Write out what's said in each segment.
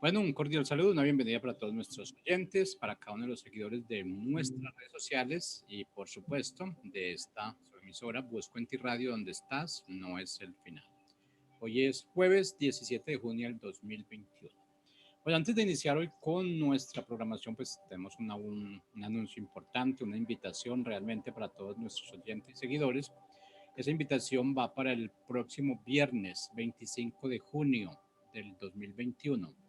Bueno, un cordial saludo, una bienvenida para todos nuestros oyentes, para cada uno de los seguidores de nuestras redes sociales y por supuesto de esta su emisora Busco en ti Radio, donde estás, no es el final. Hoy es jueves 17 de junio del 2021. Bueno, antes de iniciar hoy con nuestra programación, pues tenemos un anuncio importante, una invitación realmente para todos nuestros oyentes y seguidores. Esa invitación va para el próximo viernes 25 de junio del 2021.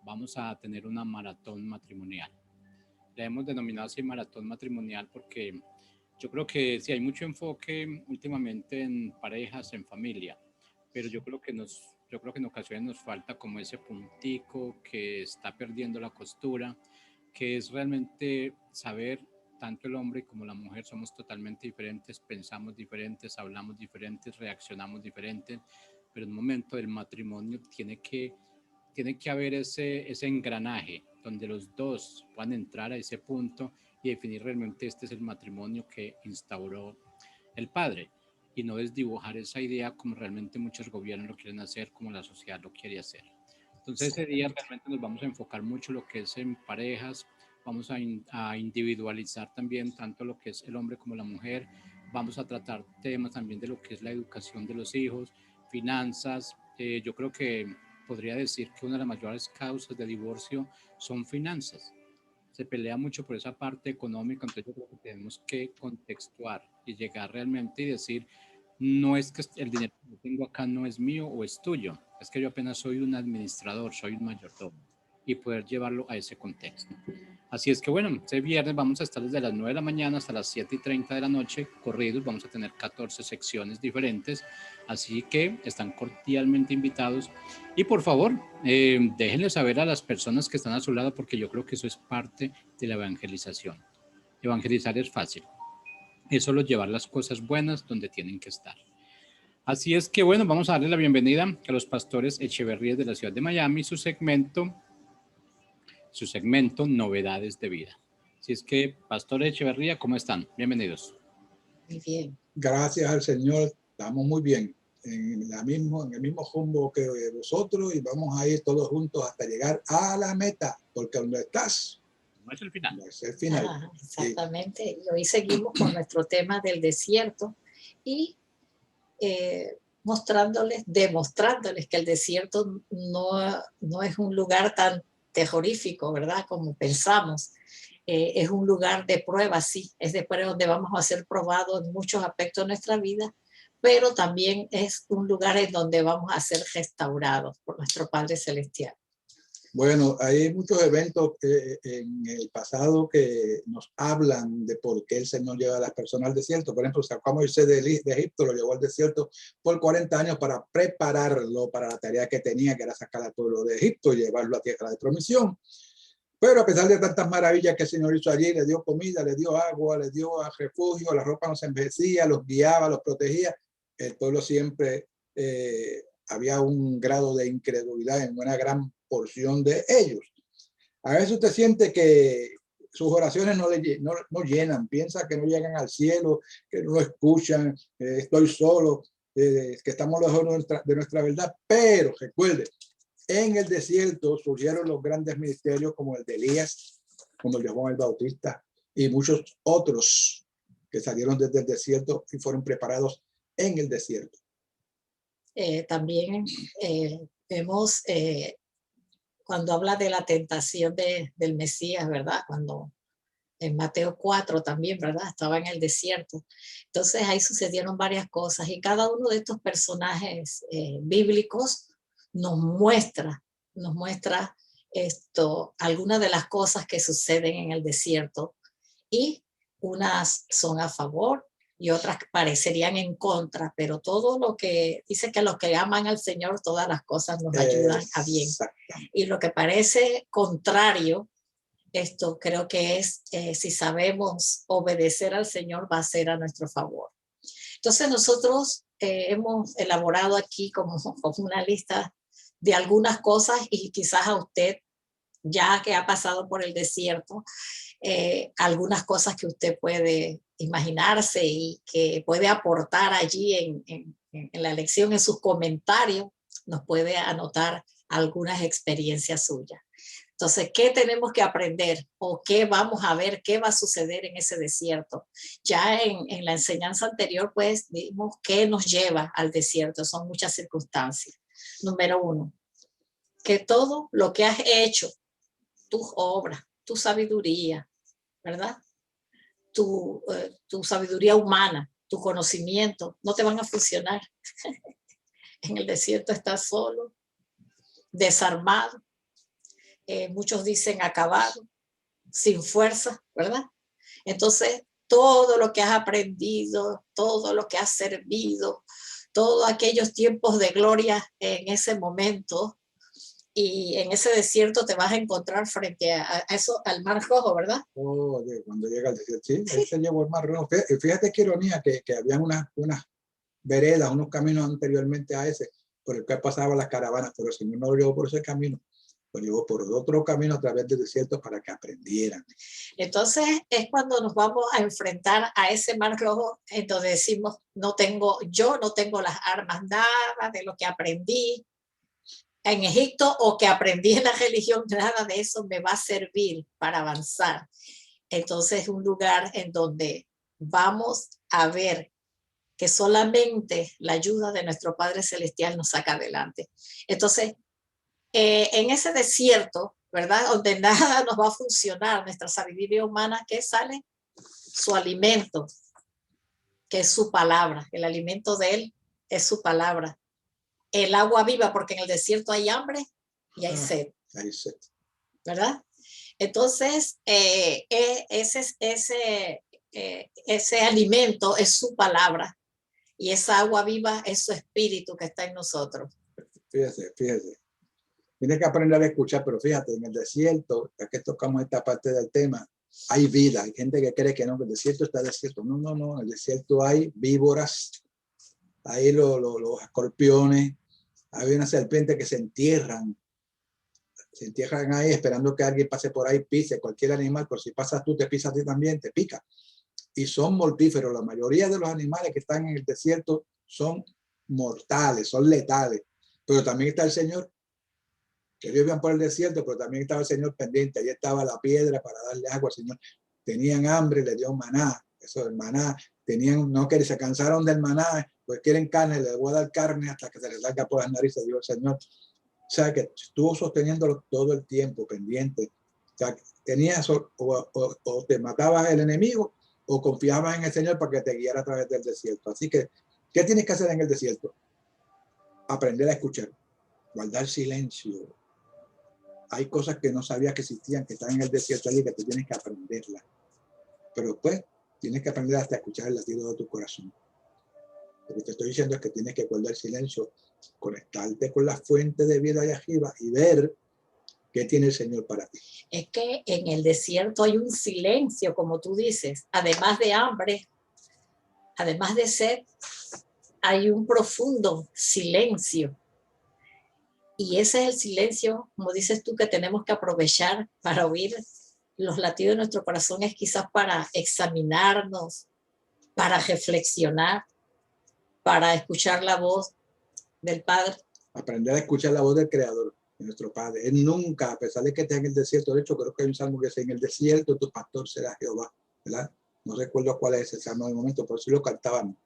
Vamos a tener una maratón matrimonial. La hemos denominado así maratón matrimonial porque yo creo que sí hay mucho enfoque últimamente en parejas, en familia, pero yo creo que en ocasiones nos falta como ese puntico que está perdiendo la costura, que es realmente saber tanto el hombre como la mujer somos totalmente diferentes, pensamos diferentes, hablamos diferentes, reaccionamos diferentes, pero en el momento del matrimonio tiene que haber ese engranaje donde los dos puedan entrar a ese punto y definir realmente este es el matrimonio que instauró el padre y no desdibujar esa idea como realmente muchos gobiernos lo quieren hacer, como la sociedad lo quiere hacer. Entonces ese día realmente nos vamos a enfocar mucho lo que es en parejas, vamos a individualizar también tanto lo que es el hombre como la mujer, vamos a tratar temas también de lo que es la educación de los hijos, finanzas. Yo creo que podría decir que una de las mayores causas de divorcio son finanzas. Se pelea mucho por esa parte económica, entonces yo creo que tenemos que contextuar y llegar realmente y decir, no es que el dinero que yo tengo acá no es mío o es tuyo, es que yo apenas soy un administrador, soy un mayordomo y poder llevarlo a ese contexto. Así es que bueno, este viernes vamos a estar desde las 9 de la mañana hasta las 7:30 de la noche corridos, vamos a tener 14 secciones diferentes, así que están cordialmente invitados y por favor, déjenle saber a las personas que están a su lado porque yo creo que eso es parte de la evangelización. Evangelizar es fácil, es solo llevar las cosas buenas donde tienen que estar. Así es que bueno, vamos a darle la bienvenida a los pastores Echeverríes de la ciudad de Miami, su segmento Novedades de Vida. Así es que, Pastor Echeverría, ¿cómo están? Bienvenidos. Muy bien. Gracias al Señor, estamos muy bien, en el mismo rumbo que vosotros y vamos a ir todos juntos hasta llegar a la meta, porque donde estás no es el final. No es el final. Exactamente. Sí. Y hoy seguimos con nuestro tema del desierto y demostrándoles que el desierto no es un lugar tan terrorífico, ¿verdad? Como pensamos. Es un lugar de prueba, sí, es de prueba donde vamos a ser probados en muchos aspectos de nuestra vida, pero también es un lugar en donde vamos a ser restaurados por nuestro Padre Celestial. Bueno, hay muchos eventos en el pasado que nos hablan de por qué el Señor lleva a las personas al desierto. Por ejemplo, sacó a Moisés de Egipto, lo llevó al desierto por 40 años para prepararlo para la tarea que tenía, que era sacar al pueblo de Egipto y llevarlo a tierra de promisión. Pero a pesar de tantas maravillas que el Señor hizo allí, le dio comida, le dio agua, le dio refugio, la ropa no se envejecía, los guiaba, los protegía. El pueblo siempre había un grado de incredulidad en una gran porción de ellos. A veces usted siente que sus oraciones no llenan, piensa que no llegan al cielo, que no lo escuchan, estoy solo, que estamos lejos de nuestra verdad, pero recuerde, en el desierto surgieron los grandes ministerios como el de Elías, como el de Juan el Bautista y muchos otros que salieron desde el desierto y fueron preparados en el desierto. También vemos cuando habla de la tentación del Mesías, ¿verdad? Cuando en Mateo 4 también, ¿verdad? Estaba en el desierto. Entonces ahí sucedieron varias cosas y cada uno de estos personajes bíblicos nos muestra algunas de las cosas que suceden en el desierto y unas son a favor y otras parecerían en contra, pero todo lo que dice que los que aman al Señor, todas las cosas nos ayudan a bien. Y lo que parece contrario, esto creo que es, si sabemos obedecer al Señor, va a ser a nuestro favor. Entonces nosotros hemos elaborado aquí como una lista de algunas cosas y quizás a usted, ya que ha pasado por el desierto, algunas cosas que usted puede imaginarse y que puede aportar allí en la lección, en sus comentarios, nos puede anotar algunas experiencias suyas. Entonces, ¿qué tenemos que aprender o qué vamos a ver, qué va a suceder en ese desierto? Ya en la enseñanza anterior, pues, vimos qué nos lleva al desierto. Son muchas circunstancias. Número 1, que todo lo que has hecho, tus obras, tu sabiduría, ¿verdad? Tu sabiduría humana, tu conocimiento, no te van a funcionar. En el desierto estás solo, desarmado, muchos dicen acabado, sin fuerza, ¿verdad? Entonces, todo lo que has aprendido, todo lo que has servido, todos aquellos tiempos de gloria en ese momento y en ese desierto te vas a encontrar frente a eso, al Mar Rojo, ¿verdad? Oh, cuando llega al desierto, sí, él se llevó el Mar Rojo. Fíjate qué ironía que habían unas veredas, unos caminos anteriormente a ese, por el que pasaban las caravanas, pero el Señor no lo llevó por ese camino, lo llevó por otro camino a través del desierto para que aprendieran. Entonces es cuando nos vamos a enfrentar a ese Mar Rojo, en donde decimos, yo no tengo las armas, nada de lo que aprendí en Egipto o que aprendí en la religión, nada de eso me va a servir para avanzar. Entonces es un lugar en donde vamos a ver que solamente la ayuda de nuestro Padre Celestial nos saca adelante. Entonces, en ese desierto, ¿verdad? Donde nada nos va a funcionar, nuestra sabiduría humana, ¿qué sale? Su alimento, que es su palabra. El alimento de él es su palabra. El agua viva, porque en el desierto hay hambre y hay sed. Hay sed. ¿Verdad? Entonces, ese alimento es su palabra y esa agua viva es su espíritu que está en nosotros. Fíjese. Tienes que aprender a escuchar, pero fíjate, en el desierto, ya que tocamos esta parte del tema, hay vida. Hay gente que cree que no, que el desierto está desierto. No, en el desierto hay víboras, hay los escorpiones, hay una serpiente que se entierran ahí esperando que alguien pase por ahí, pise cualquier animal, por si pasas tú, te pisas a ti también, te pica. Y son mortíferos. La mayoría de los animales que están en el desierto son mortales, son letales. Pero también está el Señor, que ellos iban por el desierto, pero también estaba el Señor pendiente. Allí estaba la piedra para darle agua al Señor. Tenían hambre, le dio maná. Eso del maná. No que se cansaron del maná, pues quieren carne, les voy a dar carne hasta que se les salga por las narices, dijo el Señor. O sea, que estuvo sosteniéndolo todo el tiempo, pendiente. O sea, tenías o te matabas el enemigo o confiabas en el Señor para que te guiara a través del desierto. Así que, ¿qué tienes que hacer en el desierto? Aprender a escuchar, guardar silencio. Hay cosas que no sabías que existían, que están en el desierto allí, que tú tienes que aprenderlas. Pero después tienes que aprender hasta escuchar el latido de tu corazón. Lo que te estoy diciendo es que tienes que guardar silencio, conectarte con la fuente de vida de arriba y ver qué tiene el Señor para ti. Es que en el desierto hay un silencio, como tú dices, además de hambre, además de sed, hay un profundo silencio. Y ese es el silencio, como dices tú, que tenemos que aprovechar para oír los latidos de nuestro corazón, es quizás para examinarnos, para reflexionar, para escuchar la voz del Padre. Aprender a escuchar la voz del Creador, de nuestro Padre. Él nunca, a pesar de que esté en el desierto, de hecho creo que hay un salmo que dice, en el desierto tu pastor será Jehová, ¿verdad? No recuerdo cuál es ese salmo de momento, pero sí lo cantábamos.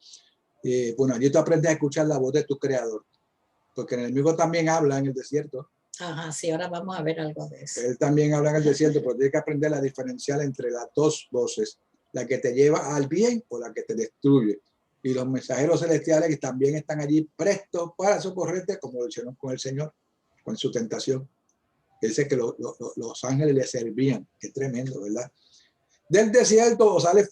Bueno, allí tú aprendes a escuchar la voz de tu Creador, porque el enemigo también habla en el desierto. Ajá, sí, ahora vamos a ver algo de eso. Él también habla en el desierto, pero tienes que aprender a diferenciar entre las dos voces, la que te lleva al bien o la que te destruye. Y los mensajeros celestiales que también están allí prestos para socorrerte, como lo hicieron con el Señor, con su tentación. Él dice que los ángeles le servían. Qué tremendo, ¿verdad? Del desierto sale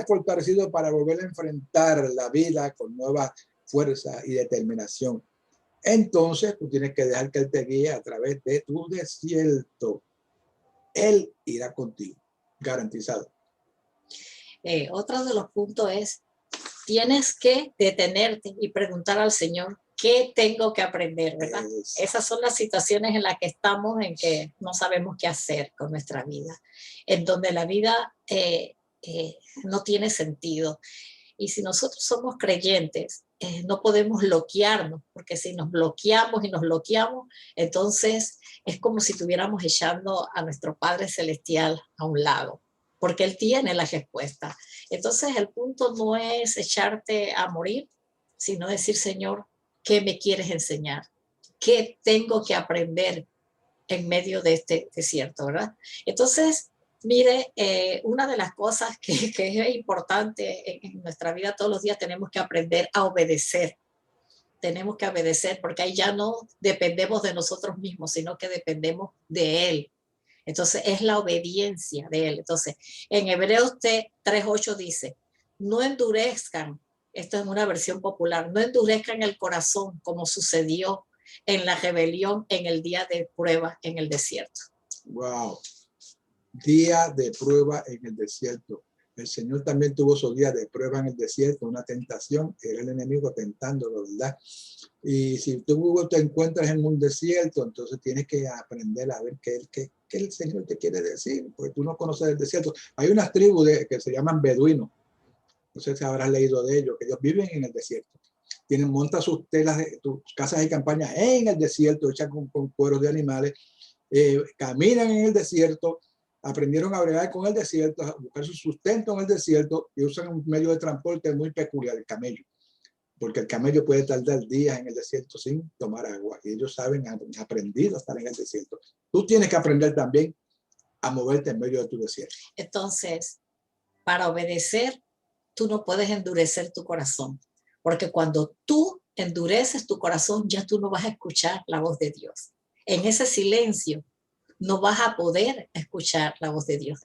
fortalecido para volver a enfrentar la vida con nueva fuerza y determinación. Entonces tú tienes que dejar que Él te guíe a través de tu desierto. Él irá contigo, garantizado. Otro de los puntos es, tienes que detenerte y preguntar al Señor, ¿qué tengo que aprender? ¿Verdad? Esas son las situaciones en las que estamos, en que no sabemos qué hacer con nuestra vida, en donde la vida no tiene sentido. Y si nosotros somos creyentes, no podemos bloquearnos, porque si nos bloqueamos y nos bloqueamos, entonces es como si estuviéramos echando a nuestro Padre Celestial a un lado, porque Él tiene la respuesta. Entonces el punto no es echarte a morir, sino decir, Señor, ¿qué me quieres enseñar? ¿Qué tengo que aprender en medio de este desierto, verdad? Entonces, mire, una de las cosas que es importante en nuestra vida todos los días, tenemos que aprender a obedecer. Tenemos que obedecer porque ahí ya no dependemos de nosotros mismos, sino que dependemos de Él. Entonces, es la obediencia de Él. Entonces, en Hebreos 3:8 dice, no endurezcan, esto es una versión popular, no endurezcan el corazón como sucedió en la rebelión en el día de prueba en el desierto. Wow. Día de prueba en el desierto. El Señor también tuvo su día de prueba en el desierto, una tentación, era el enemigo tentándolo, ¿verdad? Y si tú te encuentras en un desierto, entonces tienes que aprender a ver qué el Señor te quiere decir, porque tú no conoces el desierto. Hay unas tribus que se llaman beduinos, no sé si habrás leído de ellos, que ellos viven en el desierto. Montan sus telas, sus casas de campaña en el desierto, hechas con cueros de animales, caminan en el desierto, aprendieron a bregar con el desierto, a buscar su sustento en el desierto y usan un medio de transporte muy peculiar, el camello, porque el camello puede tardar días en el desierto sin tomar agua y ellos saben, han aprendido a estar en el desierto. Tú tienes que aprender también a moverte en medio de tu desierto. Entonces, para obedecer, tú no puedes endurecer tu corazón, porque cuando tú endureces tu corazón, ya tú no vas a escuchar la voz de Dios. En ese silencio no vas a poder escuchar la voz de Dios.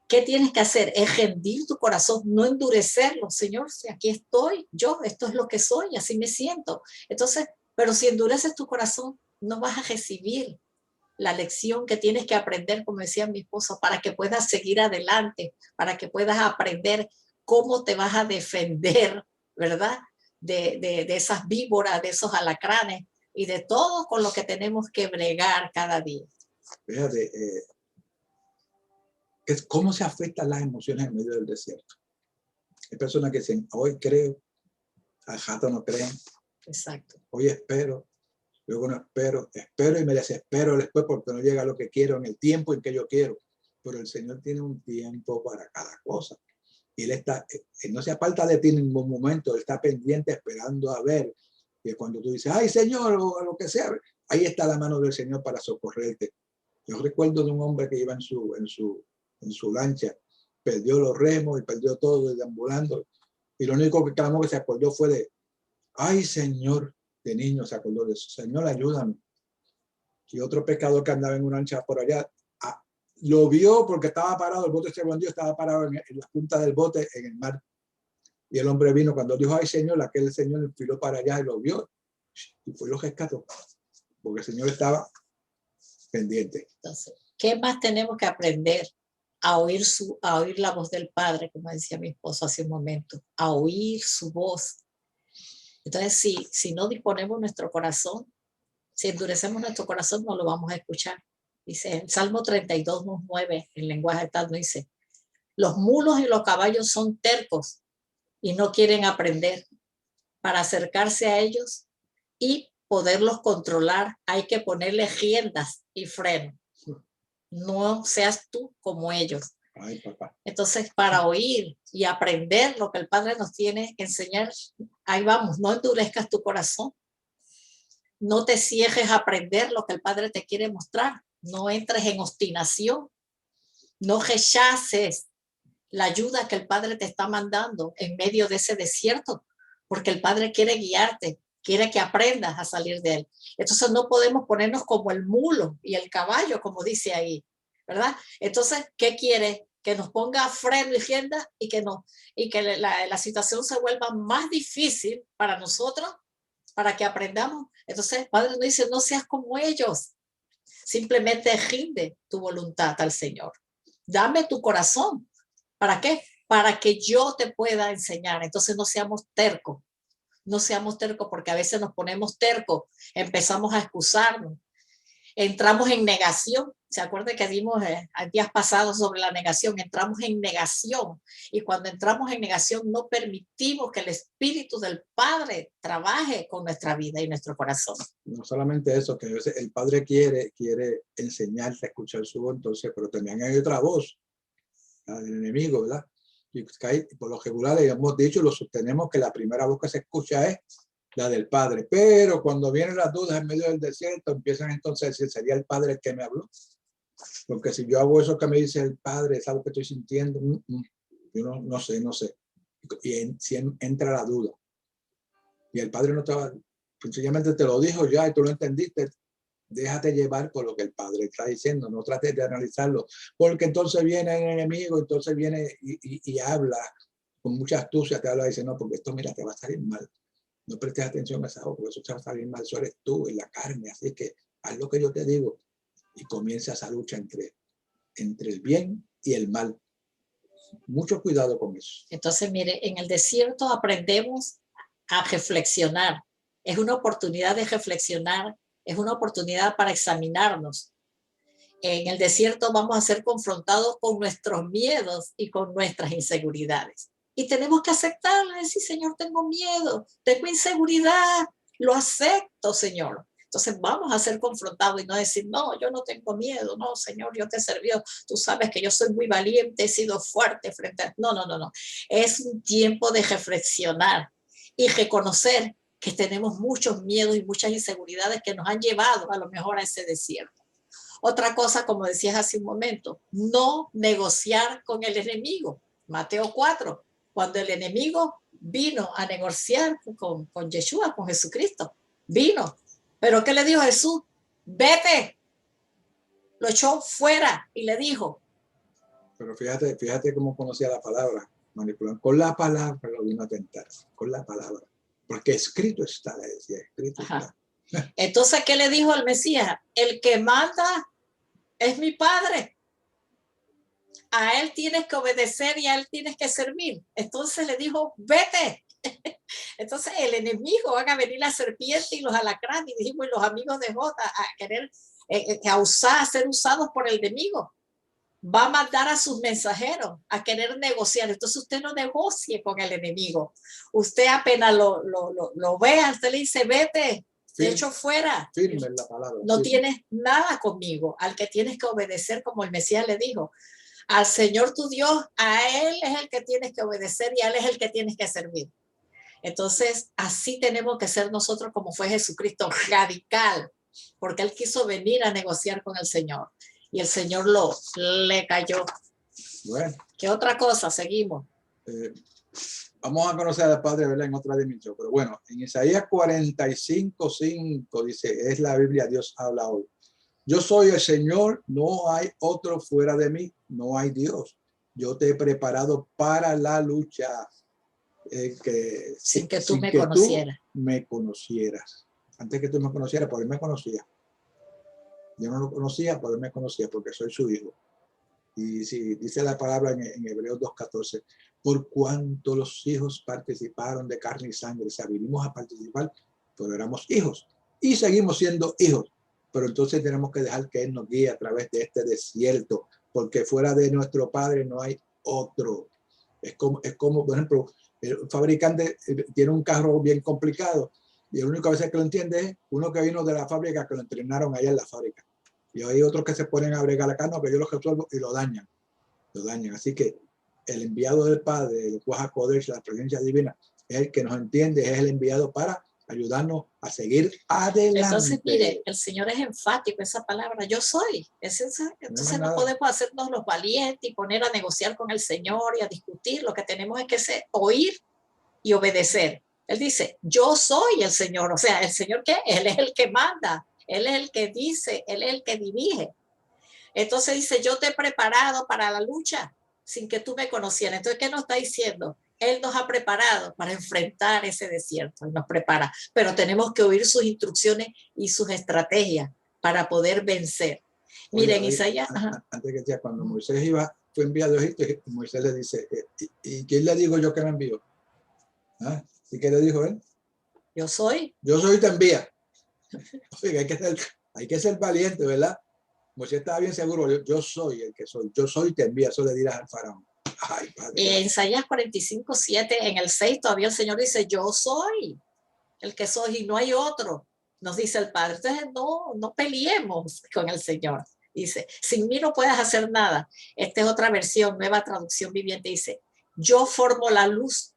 ¿Qué tienes que hacer? Es rendir tu corazón, no endurecerlo. Señor, si aquí estoy, yo, esto es lo que soy, así me siento. Entonces, pero si endureces tu corazón, no vas a recibir la lección que tienes que aprender, como decía mi esposo, para que puedas seguir adelante, para que puedas aprender cómo te vas a defender, ¿verdad? De esas víboras, de esos alacranes y de todo con lo que tenemos que bregar cada día. Fíjate, ¿cómo se afectan las emociones en medio del desierto? Hay personas que dicen, hoy creo, al rato no creen. Exacto. Hoy espero, luego no espero y me desespero después porque no llega lo que quiero en el tiempo en que yo quiero. Pero el Señor tiene un tiempo para cada cosa. Y Él no se aparta de ti en ningún momento, Él está pendiente esperando a ver. Y cuando tú dices, ay Señor, o lo que sea, ahí está la mano del Señor para socorrerte. Yo recuerdo de un hombre que iba en su lancha, perdió los remos y perdió todo deambulando. Y lo único que clamó que se acordó fue de, ay Señor, de niño se acordó de eso, Señor, ayúdame. Y otro pescador que andaba en una lancha por allá, lo vio porque estaba parado, el bote se hundió, estaba parado en la punta del bote en el mar. Y el hombre vino, cuando dijo, ay Señor, aquel Señor enfiló para allá y lo vio. Y fue y lo rescató, porque el Señor estaba pendiente. Entonces, ¿qué más tenemos que aprender? A oír la voz del Padre, como decía mi esposo hace un momento, a oír su voz. Entonces, si no disponemos nuestro corazón, si endurecemos nuestro corazón, no lo vamos a escuchar. Dice en Salmo 32:9, en lenguaje tal, dice, los mulos y los caballos son tercos y no quieren aprender. Para acercarse a ellos y poderlos controlar, hay que ponerle riendas y freno. No seas tú como ellos. Ay, papá. Entonces, para oír y aprender lo que el Padre nos tiene que enseñar, ahí vamos, no endurezcas tu corazón. No te cierres a aprender lo que el Padre te quiere mostrar. No entres en obstinación. No rechaces la ayuda que el Padre te está mandando en medio de ese desierto, porque el Padre quiere guiarte, quiere que aprendas a salir de él. Entonces no podemos ponernos como el mulo y el caballo, como dice ahí, ¿verdad? Entonces, ¿qué quiere? Que nos ponga freno y rienda y que la situación se vuelva más difícil para nosotros, para que aprendamos. Entonces, el Padre nos dice, no seas como ellos, simplemente rinde tu voluntad al Señor. Dame tu corazón. ¿Para qué? Para que yo te pueda enseñar. Entonces no seamos tercos. No seamos tercos porque a veces nos ponemos tercos, empezamos a excusarnos, entramos en negación ¿Se acuerda que dimos días pasados sobre la negación? Entramos en negación, y cuando entramos en negación no permitimos que el Espíritu del Padre trabaje con nuestra vida y nuestro corazón. No solamente eso, que a veces el Padre quiere enseñarte a escuchar su voz, entonces, pero también hay otra voz, la del enemigo, ¿verdad? Y por lo regular hemos dicho, lo sostenemos, que la primera voz que se escucha es la del Padre, pero cuando vienen las dudas en medio del desierto, empiezan entonces a decir, ¿sería el Padre el que me habló? Porque si yo hago eso que me dice el Padre, es algo que estoy sintiendo, yo no sé. Y si entra la duda. Y el Padre no te va, sencillamente te lo dijo ya y tú lo entendiste. Déjate llevar por lo que el Padre está diciendo, no trates de analizarlo, porque entonces viene el enemigo, entonces viene y habla con mucha astucia, te habla y dice, no, porque esto, mira, te va a salir mal. No prestes atención a esa voz, porque eso te va a salir mal, eso eres tú en la carne, así que haz lo que yo te digo. Y comienza esa lucha entre el bien y el mal. Mucho cuidado con eso. Entonces, mire, en el desierto aprendemos a reflexionar. Es una oportunidad de reflexionar, es una oportunidad para examinarnos. En el desierto vamos a ser confrontados con nuestros miedos y con nuestras inseguridades. Y tenemos que aceptarlo, decir, Señor, tengo miedo, tengo inseguridad, lo acepto, Señor. Entonces vamos a ser confrontados y no decir, no, yo no tengo miedo, no, Señor, yo te he servido, tú sabes que yo soy muy valiente, he sido fuerte frente a... No. Es un tiempo de reflexionar y reconocer que tenemos muchos miedos y muchas inseguridades que nos han llevado a lo mejor a ese desierto. Otra cosa, como decías hace un momento, no negociar con el enemigo. Mateo 4, cuando el enemigo vino a negociar con Yeshua, con Jesucristo, vino. ¿Pero qué le dijo Jesús? Vete. Lo echó fuera y le dijo. Pero fíjate cómo conocía la palabra, manipulando. Con la palabra lo vino a tentar, con la palabra. Porque escrito está, le decía, escrito está. Entonces, ¿qué le dijo al Mesías? El que manda es mi Padre. A él tienes que obedecer y a él tienes que servir. Entonces le dijo, vete. Entonces el enemigo, van a venir la serpiente y los alacranes, y dijimos, y los amigos de Jota a querer a ser usados por el enemigo. Va a mandar a sus mensajeros a querer negociar. Entonces usted no negocie con el enemigo. Usted apenas lo vea, usted le dice, vete, te echo fuera. Firme la palabra. No tienes nada conmigo. Al que tienes que obedecer, como el Mesías le dijo. Al Señor tu Dios, a Él es el que tienes que obedecer y a Él es el que tienes que servir. Entonces, así tenemos que ser nosotros como fue Jesucristo, radical, porque Él quiso venir a negociar con el Señor y el Señor le cayó. Bueno. ¿Qué otra cosa? Seguimos. Vamos a conocer al Padre, ¿verdad? En otra dimensión. Pero bueno, en Isaías 45:5 dice, es la Biblia, Dios habla hoy. Yo soy el Señor, no hay otro fuera de mí, no hay Dios. Yo te he preparado para la lucha. Sin que tú me conocieras. Me conocieras. Antes que tú me conocieras, por él me conocía. Yo no lo conocía, por él me conocía, porque soy su hijo. Y si dice la palabra en Hebreos 2:14, por cuanto los hijos participaron de carne y sangre, o sea, vinimos a participar, pero éramos hijos y seguimos siendo hijos. Pero entonces tenemos que dejar que Él nos guíe a través de este desierto, porque fuera de nuestro Padre no hay otro. Es como por ejemplo, el fabricante tiene un carro bien complicado y el único a veces que lo entiende es uno que vino de la fábrica, que lo entrenaron allá en la fábrica. Y hay otros que se ponen a bregar acá, no, que yo lo resuelvo y lo dañan. Así que el enviado del Padre, el Ruach HaKodesh, la presencia divina, es el que nos entiende, es el enviado para ayudarnos a seguir adelante. Entonces, mire, el Señor es enfático, esa palabra, yo soy. Entonces no podemos hacernos los valientes y poner a negociar con el Señor y a discutir. Lo que tenemos es que oír y obedecer. Él dice, yo soy el Señor. O sea, ¿el Señor qué? Él es el que manda, Él es el que dice, Él es el que dirige. Entonces dice, yo te he preparado para la lucha sin que tú me conocieras. Entonces, ¿qué nos está diciendo? Él nos ha preparado para enfrentar ese desierto, Él nos prepara, pero tenemos que oír sus instrucciones y sus estrategias para poder vencer. Miren, Isaías. Antes que decía, cuando Moisés fue enviado a Egipto, Moisés le dice, ¿y quién le digo yo que me envió? ¿Ah? ¿Y qué le dijo él? Yo soy. Yo soy, te envía. Oiga, hay que ser valiente, ¿verdad? Moisés estaba bien seguro, yo soy el que soy, yo soy te envía, eso le dirás al faraón. Ay, padre. Y en Isaías 45:7, en el 6, todavía el Señor dice, yo soy el que soy y no hay otro, nos dice el Padre. Entonces no peleemos con el Señor. Dice, sin mí no puedes hacer nada. Esta es otra versión, nueva traducción viviente, dice, yo formo la luz,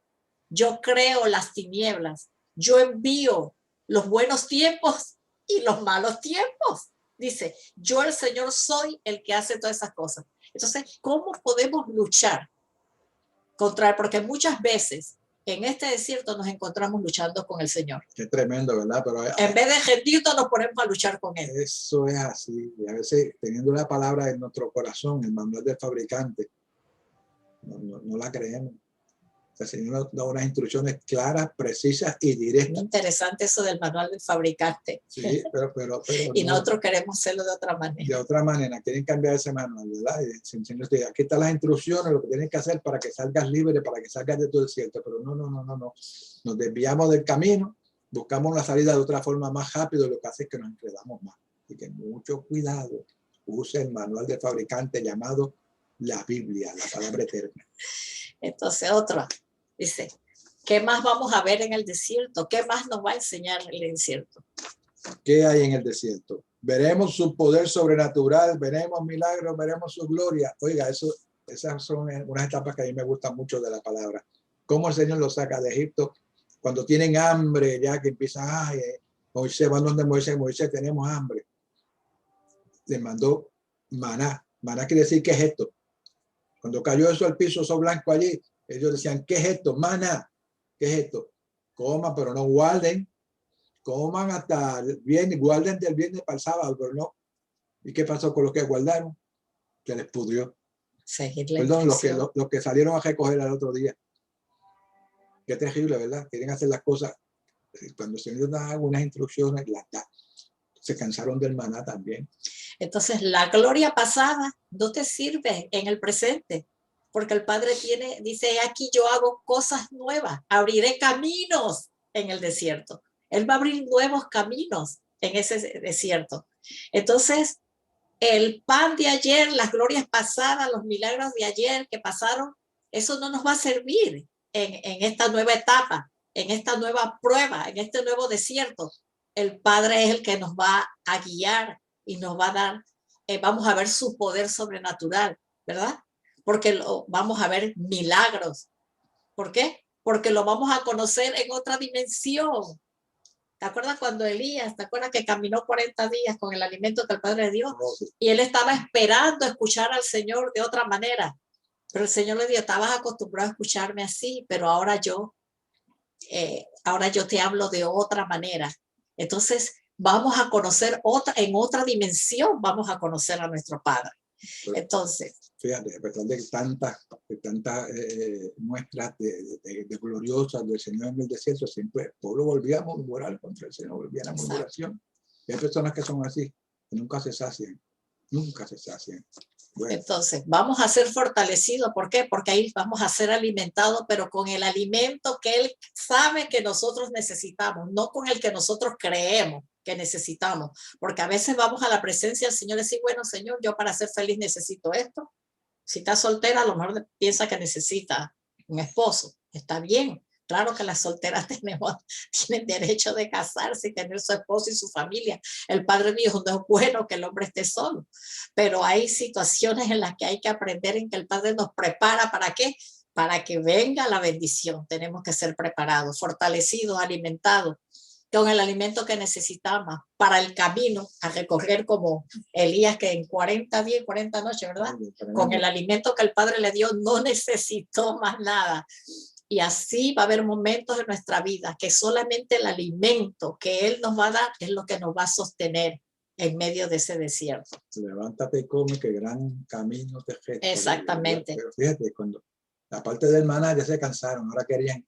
yo creo las tinieblas, yo envío los buenos tiempos y los malos tiempos. Dice, yo el Señor soy el que hace todas esas cosas. Entonces, ¿cómo podemos luchar contra él? Porque muchas veces en este desierto nos encontramos luchando con el Señor. Qué tremendo, ¿verdad? Pero en vez de rendirnos, nos ponemos a luchar con él. Eso es así. Y a veces, teniendo la palabra en nuestro corazón, el manual del fabricante, no la creemos. El Señor nos da unas instrucciones claras, precisas y directas. Interesante eso del manual del fabricante. Sí, pero y nosotros queremos hacerlo de otra manera. De otra manera, quieren cambiar ese manual, ¿verdad? Aquí están las instrucciones, lo que tienes que hacer para que salgas libre, para que salgas de tu desierto. Pero no. Nos desviamos del camino, buscamos la salida de otra forma más rápido, lo que hace es que nos enredamos más. Así que mucho cuidado. Use el manual del fabricante llamado la Biblia, la palabra eterna. Entonces, otra dice, ¿qué más vamos a ver en el desierto? ¿Qué más nos va a enseñar el desierto? ¿Qué hay en el desierto? Veremos su poder sobrenatural, veremos milagros, veremos su gloria. Oiga, esas son unas etapas que a mí me gustan mucho de la palabra. Cómo el Señor los saca de Egipto cuando tienen hambre, ya que empiezan, Moisés, van donde Moisés, tenemos hambre. Les mandó maná. Maná quiere decir, ¿qué es esto? Cuando cayó eso al piso, eso blanco allí, ellos decían, ¿qué es esto? Maná, ¿qué es esto? Coman, pero no guarden. Coman hasta el viernes, guarden del viernes para el sábado, pero no. ¿Y qué pasó con los que guardaron? Que les pudrió. Perdón, los que salieron a recoger al otro día. Qué terrible, ¿verdad? Quieren hacer las cosas. Cuando se les da algunas instrucciones, las da. Se cansaron del maná también. Entonces, la gloria pasada no te sirve en el presente, porque el Padre dice, aquí yo hago cosas nuevas, abriré caminos en el desierto. Él va a abrir nuevos caminos en ese desierto. Entonces, el pan de ayer, las glorias pasadas, los milagros de ayer que pasaron, eso no nos va a servir en esta nueva etapa, en esta nueva prueba, en este nuevo desierto. El Padre es el que nos va a guiar y nos va a dar, vamos a ver su poder sobrenatural, ¿verdad? Porque vamos a ver milagros. ¿Por qué? Porque lo vamos a conocer en otra dimensión. ¿Te acuerdas cuando Elías, te acuerdas que caminó 40 días con el alimento que el Padre le dio? Y él estaba esperando escuchar al Señor de otra manera. Pero el Señor le dijo, estabas acostumbrado a escucharme así, pero ahora yo te hablo de otra manera. Entonces vamos a conocer en otra dimensión, vamos a conocer a nuestro Padre. Entonces, fíjate, a pesar de tantas muestras de gloriosas del Señor en el desierto, siempre el pueblo volvía a murmurar contra el Señor, volvía a la murmuración. Y hay personas que son así, que nunca se sacian. Bueno. Entonces, vamos a ser fortalecidos. ¿Por qué? Porque ahí vamos a ser alimentados, pero con el alimento que Él sabe que nosotros necesitamos, no con el que nosotros creemos que necesitamos. Porque a veces vamos a la presencia del Señor y decimos, bueno, Señor, yo para ser feliz necesito esto. Si está soltera, a lo mejor piensa que necesita un esposo. Está bien. Claro que las solteras tienen derecho de casarse y tener su esposo y su familia. El Padre dijo, no es bueno que el hombre esté solo. Pero hay situaciones en las que hay que aprender en que el Padre nos prepara. ¿Para qué? Para que venga la bendición. Tenemos que ser preparados, fortalecidos, alimentados con el alimento que necesitamos para el camino a recorrer, como Elías, que en 40 días, 40 noches, ¿verdad? Con el alimento que el Padre le dio, no necesitó más nada. Y así va a haber momentos en nuestra vida que solamente el alimento que Él nos va a dar es lo que nos va a sostener en medio de ese desierto. Levántate y come, que gran camino te resta. Exactamente. Pero fíjate, cuando la parte del maná ya se cansaron, ahora querían,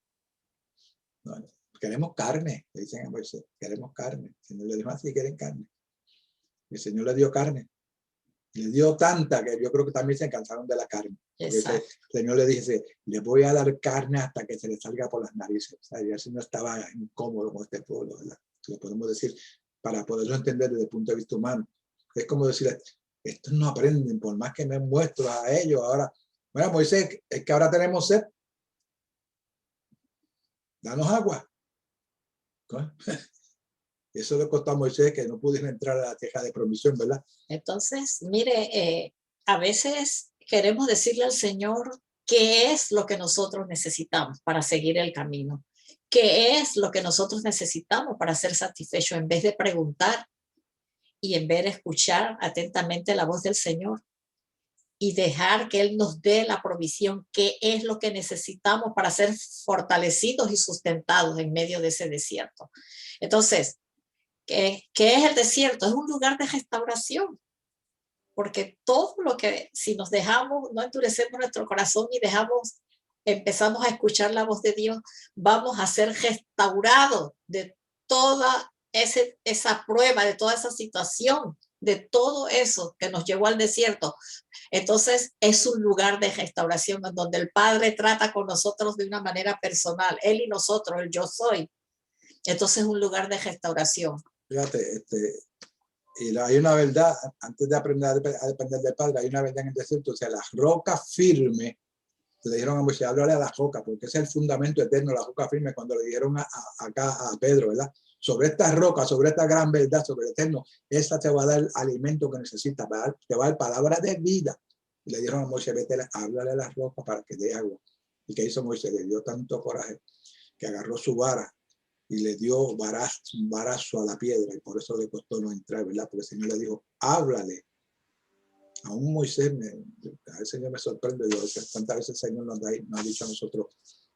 queremos carne, le dicen a Moisés, queremos carne. El Señor le dijo así, quieren carne. El Señor le dio carne. Le dio tanta que yo creo que también se cansaron de la carne. El Señor le dice, le voy a dar carne hasta que se le salga por las narices. O sea, el Señor estaba incómodo con este pueblo, ¿verdad? Lo podemos decir para poderlo entender desde el punto de vista humano. Es como decir, estos no aprenden, por más que me muestro a ellos ahora. Bueno, Moisés, es que ahora tenemos sed. Danos agua. Eso le costó a Moisés que no pudiera entrar a la tierra de promisión, ¿verdad? Entonces, mire, a veces queremos decirle al Señor qué es lo que nosotros necesitamos para seguir el camino, qué es lo que nosotros necesitamos para ser satisfechos, en vez de preguntar y en vez de escuchar atentamente la voz del Señor y dejar que Él nos dé la provisión, qué es lo que necesitamos para ser fortalecidos y sustentados en medio de ese desierto. Entonces, ¿qué es el desierto? Es un lugar de restauración, porque todo lo que, si nos dejamos, no endurecemos nuestro corazón y empezamos a escuchar la voz de Dios, vamos a ser restaurados de toda esa prueba, de toda esa situación, de todo eso que nos llevó al desierto. Entonces es un lugar de restauración en donde el Padre trata con nosotros de una manera personal, Él y nosotros, el yo soy. Entonces es un lugar de restauración. Fíjate, y hay una verdad, antes de aprender a depender del Padre, hay una verdad en el desierto, o sea, la roca firme, le dijeron a Moisés, háblale a la roca, porque ese es el fundamento eterno, la roca firme, cuando le dijeron acá a Pedro, ¿verdad? Sobre esta roca, sobre esta gran verdad, sobre el eterno, esa te va a dar el alimento que necesitas, te va a dar palabras de vida. Y le dijeron a Moisés, vete, háblale a la roca para que dé agua. ¿Y qué hizo Moisés? Le dio tanto coraje que agarró su vara y le dio un barazo a la piedra, y por eso le costó no entrar, ¿verdad? Porque el Señor le dijo, háblale. Aún Moisés, el Señor me sorprende, yo, cuántas veces el Señor nos ha dicho a nosotros,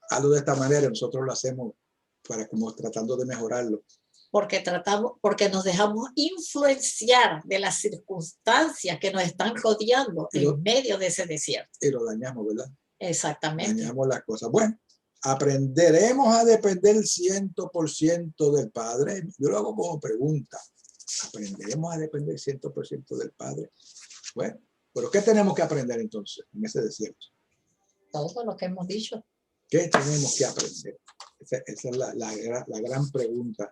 hazlo de esta manera, y nosotros lo hacemos para como tratando de mejorarlo. Porque nos dejamos influenciar de las circunstancias que nos están rodeando en medio de ese desierto. Y lo dañamos, ¿verdad? Exactamente. Dañamos las cosas. Bueno, aprenderemos a depender 100% del Padre. Yo lo hago como pregunta. ¿Aprenderemos a depender 100% del Padre? Bueno, pero ¿qué tenemos que aprender entonces en ese desierto? Todo lo que hemos dicho. ¿Qué tenemos que aprender? Esa es la gran pregunta.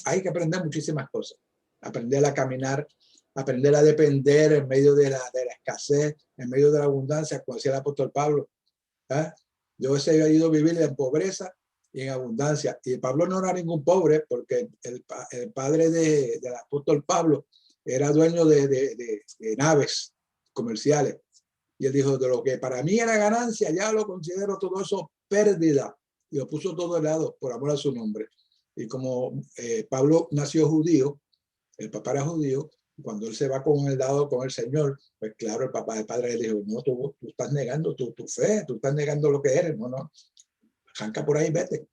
Hay que aprender muchísimas cosas. Aprender a caminar, aprender a depender en medio de la escasez, en medio de la abundancia, como decía el apóstol Pablo. ¿Eh? Yo he ido a vivir en pobreza y en abundancia. Y Pablo no era ningún pobre, porque el padre del apóstol Pablo era dueño de naves comerciales. Y él dijo, de lo que para mí era ganancia, ya lo considero todo eso pérdida. Y lo puso todo de lado por amor a su nombre. Y como Pablo nació judío, el papá era judío, cuando él se va con el Señor, pues claro, el padre le dijo, no, tú estás negando tu fe, tú estás negando lo que eres, no, arranca por ahí, vete.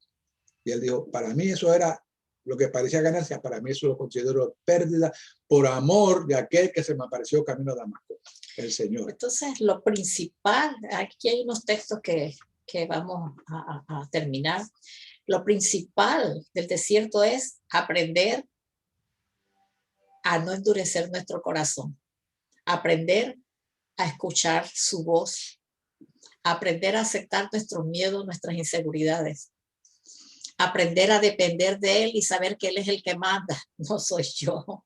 Y él dijo, para mí eso era lo que parecía ganancia, para mí eso lo considero pérdida por amor de aquel que se me apareció camino a Damasco, el Señor. Entonces, lo principal, aquí hay unos textos que vamos a terminar. Lo principal del desierto es aprender a no endurecer nuestro corazón, aprender a escuchar su voz, aprender a aceptar nuestros miedos, nuestras inseguridades, aprender a depender de Él y saber que Él es el que manda, no soy yo.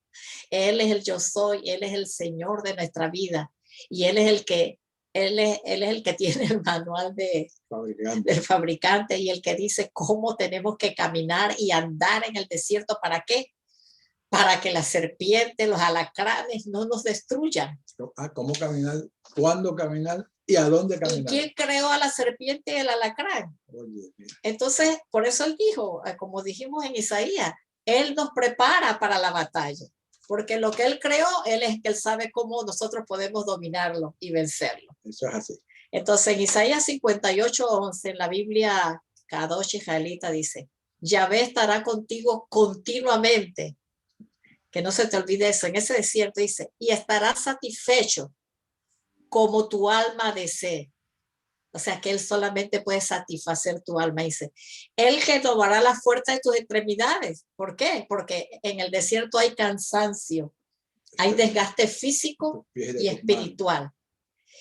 Él es el yo soy, Él es el Señor de nuestra vida y Él es el que Él es el que tiene el manual del fabricante y el que dice cómo tenemos que caminar y andar en el desierto. ¿Para qué? Para que las serpientes, los alacranes no nos destruyan. ¿Cómo caminar? ¿Cuándo caminar? ¿Y a dónde caminar? ¿Y quién creó a la serpiente y el alacrán? Oye, entonces, por eso él dijo, como dijimos en Isaías, Él nos prepara para la batalla. Porque lo que Él creó, Él es que Él sabe cómo nosotros podemos dominarlo y vencerlo. Eso es así. Entonces, en Isaías 58:11, en la Biblia Kadosh Israelita dice, Yahvé estará contigo continuamente. Que no se te olvide eso. En ese desierto dice, y estarás satisfecho como tu alma desee. O sea, que Él solamente puede satisfacer tu alma. Dice, Él renovará la fuerza de tus extremidades. ¿Por qué? Porque en el desierto hay cansancio, hay desgaste físico y espiritual.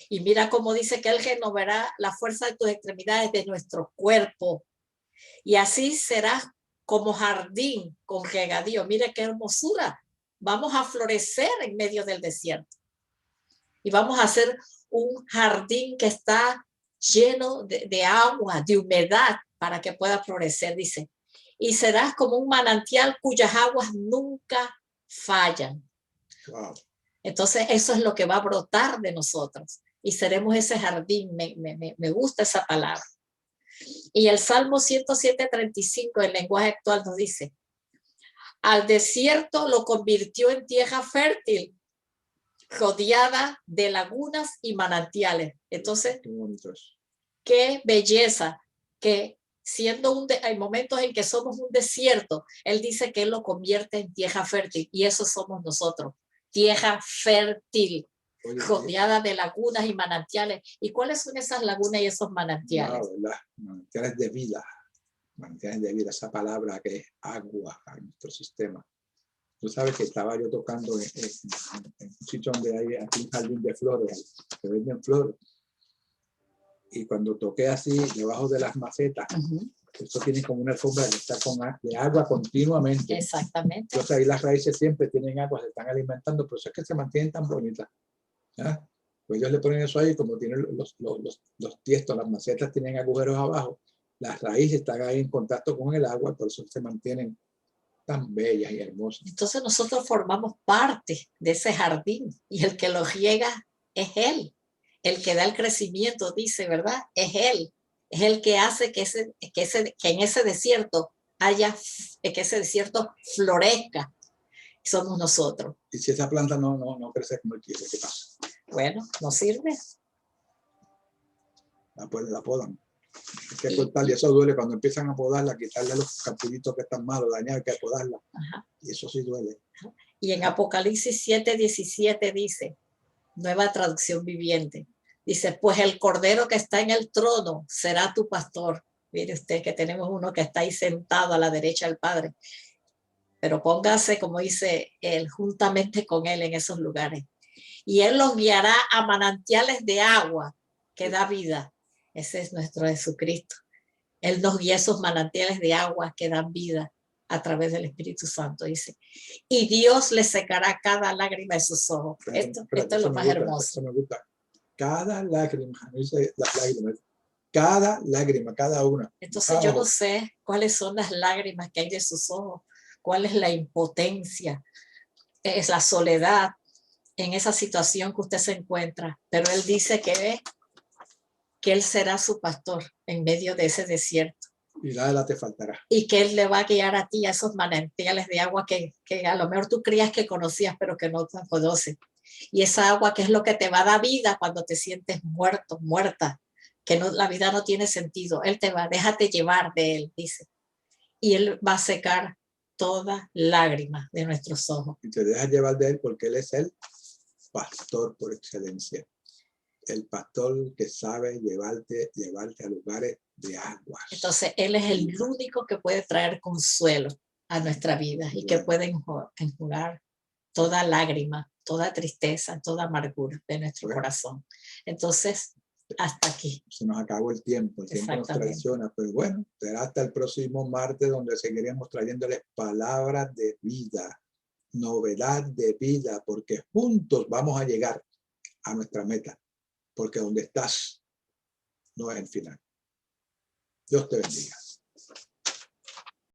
Y mira cómo dice que Él renovará la fuerza de tus extremidades, de nuestro cuerpo. Y así serás como jardín con regadío. Mire qué hermosura. Vamos a florecer en medio del desierto. y vamos a hacer un jardín que está lleno de agua, de humedad, para que pueda florecer, dice. Y serás como un manantial cuyas aguas nunca fallan. Wow. Entonces eso es lo que va a brotar de nosotros y seremos ese jardín. Me gusta esa palabra. Y el Salmo 107:35 en lenguaje actual nos dice: al desierto lo convirtió en tierra fértil, rodeada de lagunas y manantiales. Entonces, qué belleza que siendo hay momentos en que somos un desierto, él dice que él lo convierte en tierra fértil, y eso somos nosotros, tierra fértil, rodeada de lagunas y manantiales. ¿Y cuáles son esas lagunas y esos manantiales? No, manantiales de vida. Manantiales de vida, esa palabra que es agua a nuestro sistema. Tú sabes que estaba yo tocando en un sitio donde hay aquí un jardín de flores, que venden flores. Y cuando toqué así, debajo de las macetas, eso tiene como una alfombra que está de agua continuamente. Exactamente. Entonces ahí las raíces siempre tienen agua, se están alimentando, pero eso es que se mantienen tan bonitas. ¿Ya? Pues ellos le ponen eso ahí, como tienen los tiestos, las macetas tienen agujeros abajo, las raíces están ahí en contacto con el agua, por eso se mantienen tan bellas y hermosas. Entonces nosotros formamos parte de ese jardín y el que lo riega es él. El que da el crecimiento, dice, ¿verdad? Es él. Es el que hace que en ese desierto que ese desierto florezca. Somos nosotros. Y si esa planta no crece como él quiere, ¿qué pasa? Bueno, no sirve. La podan. Hay que cortarla, y eso duele cuando empiezan a podarla, quitarle los capullitos que están malos, dañados, hay que podarla. Ajá. Y eso sí duele. Y en Apocalipsis 7:17 dice, nueva traducción viviente, dice: pues el cordero que está en el trono será tu pastor. Mire usted que tenemos uno que está ahí sentado a la derecha del Padre. Pero póngase, como dice él, juntamente con él en esos lugares. Y él los guiará a manantiales de agua que da vida. Ese es nuestro Jesucristo. Él nos guía a esos manantiales de agua que dan vida a través del Espíritu Santo, dice. Y Dios le secará cada lágrima de sus ojos. Esto es lo más hermoso. Eso me gusta. Cada lágrima, dice las lágrimas. Cada lágrima, cada una. Entonces yo no sé cuáles son las lágrimas que hay de sus ojos, cuál es la impotencia, es la soledad en esa situación que usted se encuentra, pero él dice que él será su pastor en medio de ese desierto. Y nada te faltará. Y que él le va a guiar a ti a esos manantiales de agua que a lo mejor tú creías que conocías, pero que no conoces. Y esa agua que es lo que te va a dar vida cuando te sientes muerto, muerta, que la vida no tiene sentido. Él te va, déjate llevar de él, dice. Y él va a secar toda lágrima de nuestros ojos. Y te dejas llevar de él porque él es el pastor por excelencia. El pastor que sabe llevarte a lugares de aguas. Entonces él es el único que puede traer consuelo a nuestra vida y que puede enjugar toda lágrima, toda tristeza, toda amargura de nuestro corazón. Entonces, hasta aquí. Se nos acabó el tiempo nos traiciona, pero bueno, será hasta el próximo martes donde seguiremos trayéndoles palabras de vida, novedad de vida, porque juntos vamos a llegar a nuestra meta, porque donde estás no es el final. Dios te bendiga.